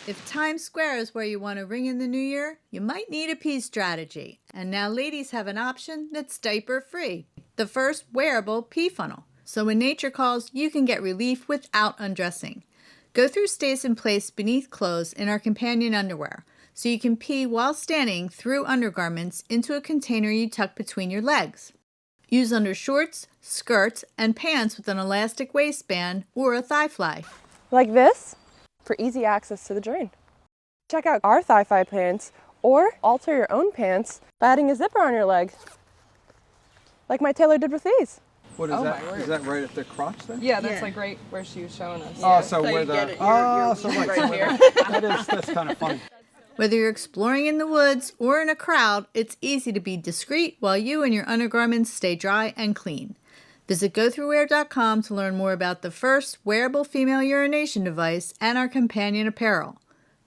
If Times Square is where you want to ring in the new year, you might need a pee strategy. And now ladies have an option that's diaper-free. The first wearable pee funnel. So when nature calls, you can get relief without undressing. GOthrough stays in place beneath clothes in our companion underwear, so you can pee while standing through undergarments into a container you tuck between your legs. Use under shorts, skirts, and pants with an elastic waistband or a Thighfly. Like this, for easy access to the drain. Check out our Thighfly pants, or alter your own pants by adding a zipper on your leg, like my tailor did with these. What is that? Is that right at the crotch then? Yeah, that's like right where she was showing us. Oh, so where the that's kind of funny. Whether you're exploring in the woods or in a crowd, it's easy to be discreet while you and your undergarments stay dry and clean. Visit GOthroughWear.com to learn more about the first wearable female urination device and our companion apparel.